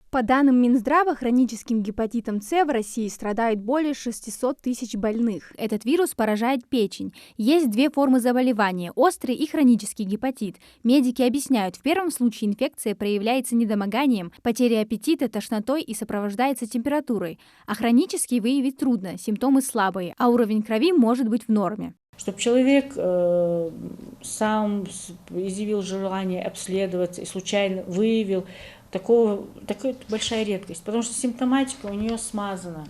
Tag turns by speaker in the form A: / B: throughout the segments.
A: По данным Минздрава, хроническим гепатитом С в России страдают более 600 тысяч больных. Этот вирус поражает печень. Есть две формы заболевания – острый и хронический гепатит. Медики объясняют, в первом случае инфекция проявляется недомоганием, потерей аппетита, тошнотой и сопровождается температурой. А хронический выявить трудно, симптомы слабые, а уровень крови может быть в норме.
B: Чтобы человек сам изъявил желание обследоваться и случайно выявил, такая большая редкость, потому что симптоматика у нее смазана.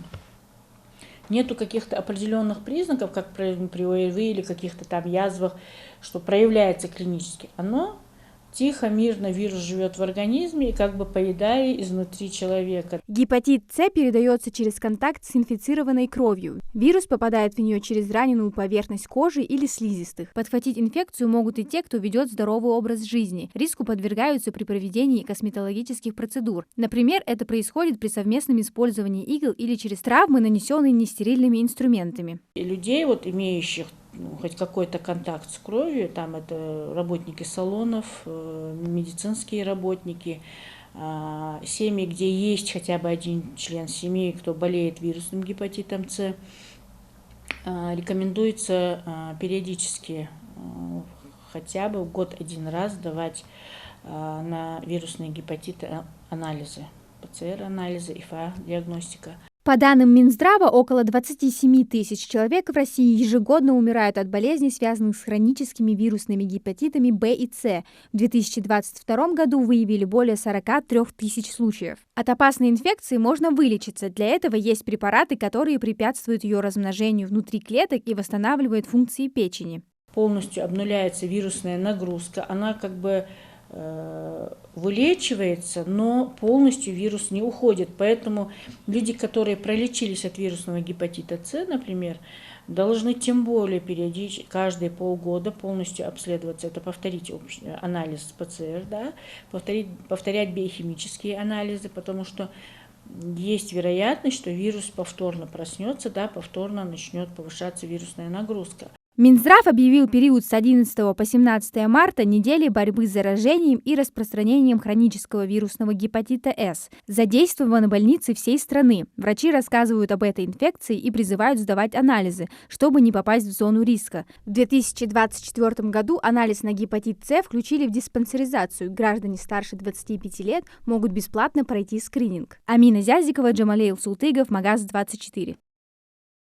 B: Нету каких-то определенных признаков, как при ОРВИ или каких-то там язвах, что проявляется клинически. Оно тихо, мирно, вирус живет в организме и как бы поедая изнутри человека.
A: Гепатит С передается через контакт с инфицированной кровью. Вирус попадает в нее через раненую поверхность кожи или слизистых. Подхватить инфекцию могут и те, кто ведет здоровый образ жизни. Риску подвергаются при проведении косметологических процедур. Например, это происходит при совместном использовании игл или через травмы, нанесенные нестерильными инструментами.
B: И людей, имеющих хоть какой-то контакт с кровью, там это работники салонов, медицинские работники, семьи, где есть хотя бы один член семьи, кто болеет вирусным гепатитом С, рекомендуется периодически, хотя бы в год один раз давать на вирусные гепатиты анализы, ПЦР-анализы, ИФА-диагностика.
A: По данным Минздрава, около 27 тысяч человек в России ежегодно умирают от болезней, связанных с хроническими вирусными гепатитами В и С. В 2022 году выявили более 43 тысяч случаев. От опасной инфекции можно вылечиться. Для этого есть препараты, которые препятствуют ее размножению внутри клеток и восстанавливают функции печени.
B: Полностью обнуляется вирусная нагрузка. Она как бы вылечивается, но полностью вирус не уходит. Поэтому люди, которые пролечились от вирусного гепатита С, например, должны тем более периодически, каждые полгода полностью обследоваться. Это повторить анализ ПЦР, да, повторять биохимические анализы, потому что есть вероятность, что вирус повторно проснется, да, повторно начнет повышаться вирусная нагрузка.
A: Минздрав объявил период с 11 по 17 марта неделей борьбы с заражением и распространением хронического вирусного гепатита С. Задействованы больницы всей страны. Врачи рассказывают об этой инфекции и призывают сдавать анализы, чтобы не попасть в зону риска. В 2024 году анализ на гепатит С включили в диспансеризацию. Граждане старше 25 лет могут бесплатно пройти скрининг. Амина Зязикова, Джамалейл Султыгов, Магаз 24.